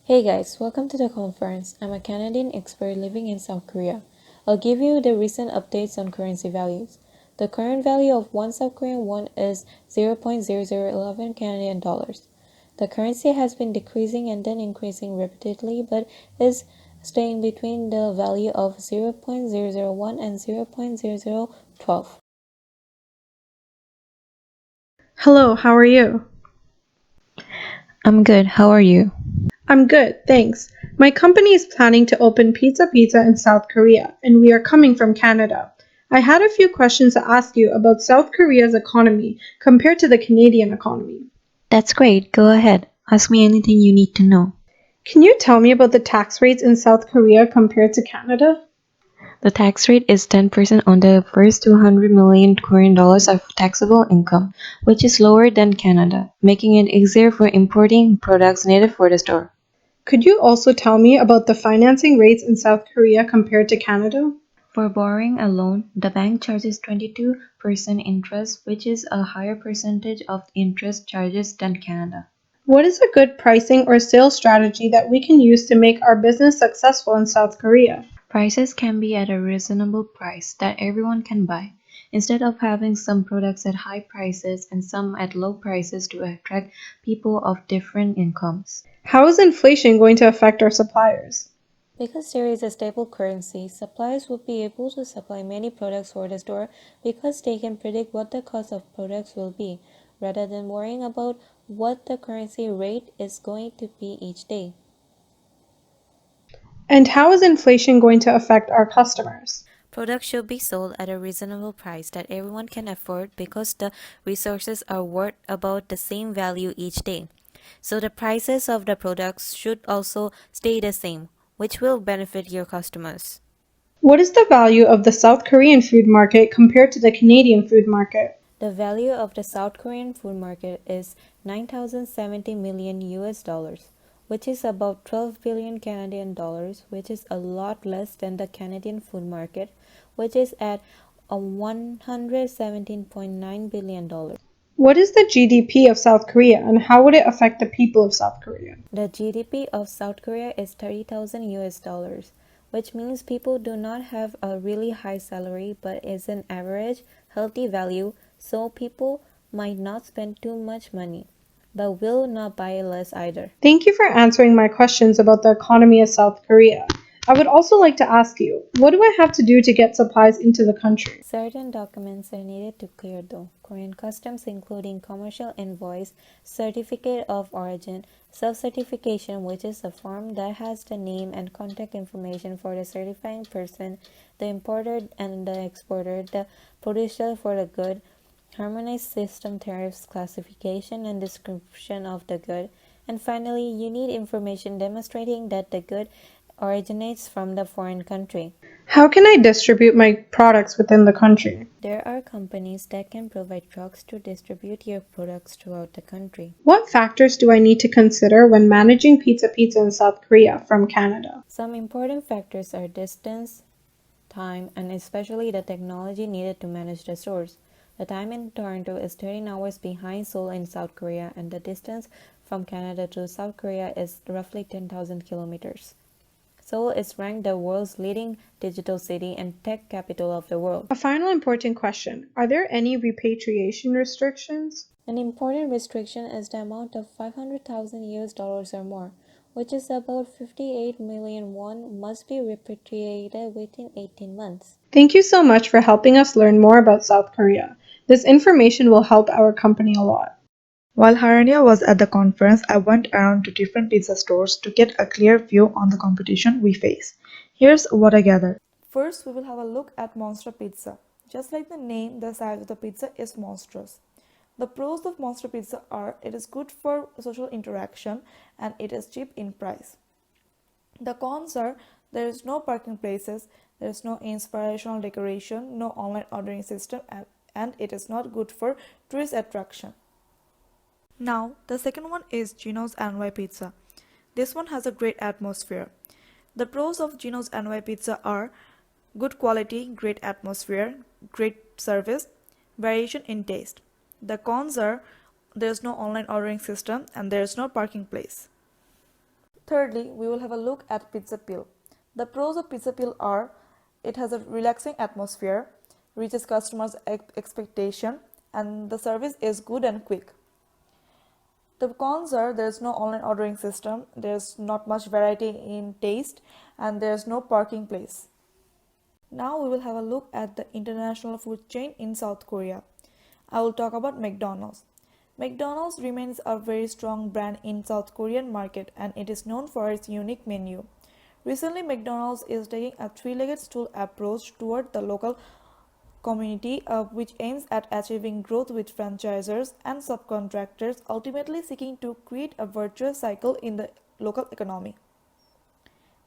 Hey guys, welcome to the conference. I'm a Canadian expert living in South Korea. I'll give you the recent updates on currency values. The current value of one South Korean won is 0.0011 Canadian dollars. The currency has been decreasing and then increasing repeatedly but is staying between the value of 0.001 and 0.0012. Hello, how are you? I'm good. How are you? I'm good, thanks. My company is planning to open Pizza Pizza in South Korea, and we are coming from Canada. I had a few questions to ask you about South Korea's economy compared to the Canadian economy. That's great. Go ahead. Ask me anything you need to know. Can you tell me about the tax rates in South Korea compared to Canada? The tax rate is 10% on the first 200 million Korean dollars of taxable income, which is lower than Canada, making it easier for importing products needed for the store. Could you also tell me about the financing rates in South Korea compared to Canada? For borrowing a loan, the bank charges 22% interest, which is a higher percentage of interest charges than Canada. What is a good pricing or sales strategy that we can use to make our business successful in South Korea? Prices can be at a reasonable price that everyone can buy, instead of having some products at high prices and some at low prices to attract people of different incomes. How is inflation going to affect our suppliers? Because there is a stable currency, suppliers will be able to supply many products for the store because they can predict what the cost of products will be, rather than worrying about what the currency rate is going to be each day. And how is inflation going to affect our customers? Products should be sold at a reasonable price that everyone can afford because the resources are worth about the same value each day. So the prices of the products should also stay the same, which will benefit your customers. What is the value of the South Korean food market compared to the Canadian food market? The value of the South Korean food market is 9,070 million US dollars, which is about 12 billion Canadian dollars, which is a lot less than the Canadian food market, which is at a 117.9 billion dollars. What is the GDP of South Korea and how would it affect the people of South Korea? The GDP of South Korea is 30,000 US dollars, which means people do not have a really high salary but is an average healthy value, so people might not spend too much money but will not buy less either. Thank you for answering my questions about the economy of South Korea. I would also like to ask you, what do I have to do to get supplies into the country? Certain documents are needed to clear though. Korean customs including commercial invoice, certificate of origin, self-certification which is a form that has the name and contact information for the certifying person, the importer and the exporter, the producer for the good, harmonized system tariffs classification and description of the good, and finally you need information demonstrating that the good originates from the foreign country. How can I distribute my products within the country? There are companies that can provide trucks to distribute your products throughout the country. What factors do I need to consider when managing Pizza Pizza in South Korea from Canada? Some important factors are distance, time, and especially the technology needed to manage the stores. The time in Toronto is 13 hours behind Seoul in South Korea, and the distance from Canada to South Korea is roughly 10,000 kilometers. Seoul is ranked the world's leading digital city and tech capital of the world. A final important question. Are there any repatriation restrictions? An important restriction is the amount of 500,000 US dollars or more, which is about 58 million won, must be repatriated within 18 months. Thank you so much for helping us learn more about South Korea. This information will help our company a lot. While Haranya was at the conference, I went around to different pizza stores to get a clear view on the competition we face. Here's what I gathered. First, we will have a look at Monster Pizza. Just like the name, the size of the pizza is monstrous. The pros of Monster Pizza are it is good for social interaction and it is cheap in price. The cons are there is no parking places, there is no inspirational decoration, no online ordering system, and it is not good for tourist attraction. Now, the second one is Gino's NY Pizza. This one has a great atmosphere. The pros of Gino's NY Pizza are good quality, great atmosphere, great service, variation in taste. The cons are there is no online ordering system and there is no parking place. Thirdly, we will have a look at Pizza Pill. The pros of Pizza Pill are it has a relaxing atmosphere, reaches customers' expectation, and the service is good and quick. The cons are there is no online ordering system, there's not much variety in taste, and there's no parking place. Now we will have a look at the international food chain in South Korea. I will talk about McDonald's. McDonald's remains a very strong brand in South Korean market and it is known for its unique menu. Recently, McDonald's is taking a three-legged stool approach toward the local community which aims at achieving growth with franchisors and subcontractors, ultimately seeking to create a virtuous cycle in the local economy.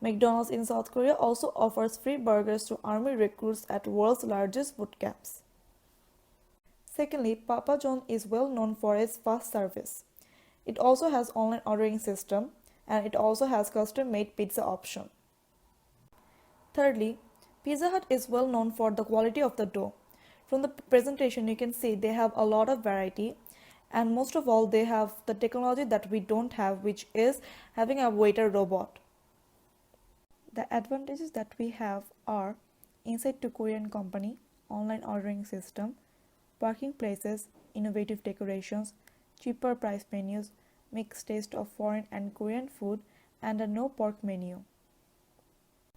McDonald's in South Korea also offers free burgers to army recruits at world's largest boot camps. Secondly, Papa John's is well known for its fast service. It also has online ordering system and it also has custom-made pizza option. Thirdly, Pizza Hut is well known for the quality of the dough. From the presentation you can see they have a lot of variety and most of all they have the technology that we don't have, which is having a waiter robot. The advantages that we have are insight to Korean company, online ordering system, parking places, innovative decorations, cheaper price menus, mixed taste of foreign and Korean food, and a no pork menu.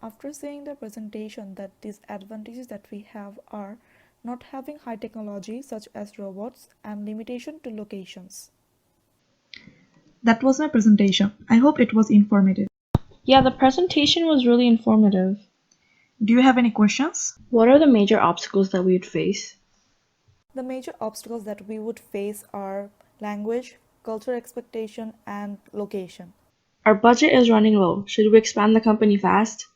After seeing the presentation that these advantages that we have are not having high technology such as robots and limitation to locations. That was my presentation. I hope it was informative. Yeah, the presentation was really informative. Do you have any questions? What are the major obstacles that we would face? The major obstacles that we would face are language, cultural expectation, and location. Our budget is running low. Should we expand the company fast?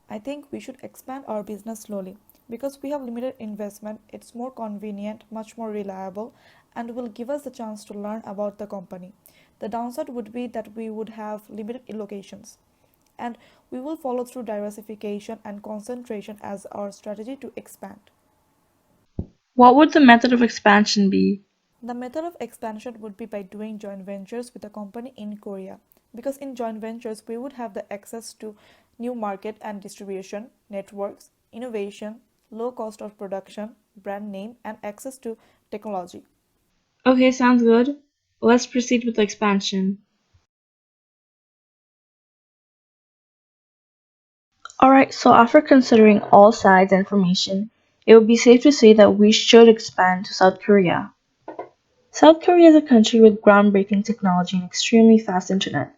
I think we should expand our business slowly. Because we have limited investment, it's more convenient, much more reliable, and will give us the chance to learn about the company. The downside would be that we would have limited locations. And we will follow through diversification and concentration as our strategy to expand. What would the method of expansion be? The method of expansion would be by doing joint ventures with a company in Korea. Because in joint ventures, we would have the access to new market and distribution, networks, innovation, low cost of production, brand name, and access to technology. Okay, sounds good. Let's proceed with the expansion. Alright, so after considering all sides and information, it would be safe to say that we should expand to South Korea. South Korea is a country with groundbreaking technology and extremely fast internet.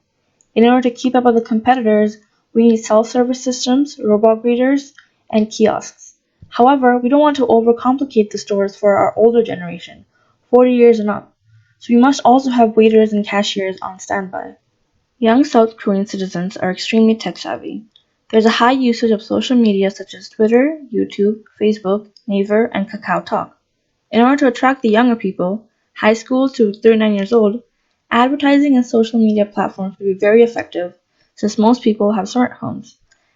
In order to keep up with the competitors, we need self-service systems, robot greeters, and kiosks. However, we don't want to overcomplicate the stores for our older generation, 40 years and up. So we must also have waiters and cashiers on standby. Young South Korean citizens are extremely tech-savvy. There's a high usage of social media such as Twitter, YouTube, Facebook, Naver, and Kakao Talk. In order to attract the younger people, high school to 39 years old, advertising and social media platforms will be very effective since most people have smartphones.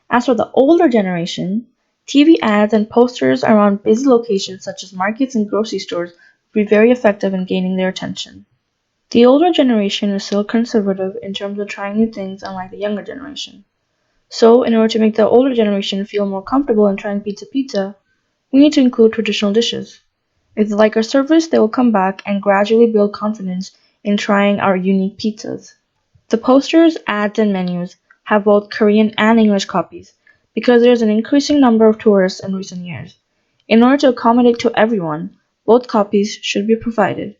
As for the older generation, TV ads and posters around busy locations such as markets and grocery stores will be very effective in gaining their attention. The older generation is still conservative in terms of trying new things, unlike the younger generation. So, in order to make the older generation feel more comfortable in trying pizza, we need to include traditional dishes. If they like our service, they will come back and gradually build confidence in trying our unique pizzas. The posters, ads, and menus have both Korean and English copies because there is an increasing number of tourists in recent years. In order to accommodate to everyone, both copies should be provided.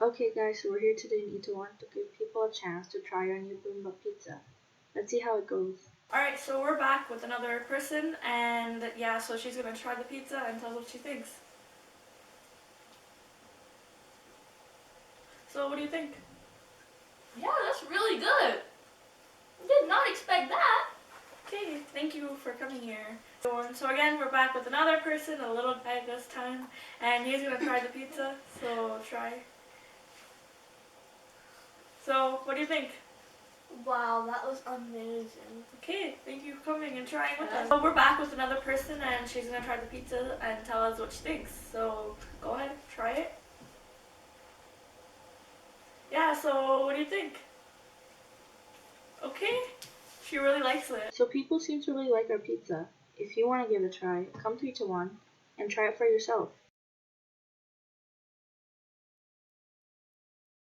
Okay guys, so we're here today in Itaewon to give people a chance to try our new Boomba pizza. Let's see how it goes. Alright, so we're back with another person and yeah, so she's gonna try the pizza and tell us what she thinks. So what do you think? Yeah, that's really good. Did not expect that. Okay, thank you for coming here. So again, we're back with another person, a little guy this time, and he's gonna try the pizza, so try. So, what do you think? Wow, that was amazing. Okay, thank you for coming and trying with us. So we're back with another person and she's gonna try the pizza and tell us what she thinks. So go ahead, try it. Yeah, so what do you think? Okay, she really likes it. So people seem to really like our pizza. If you want to give it a try, come 3 to 1 and try it for yourself.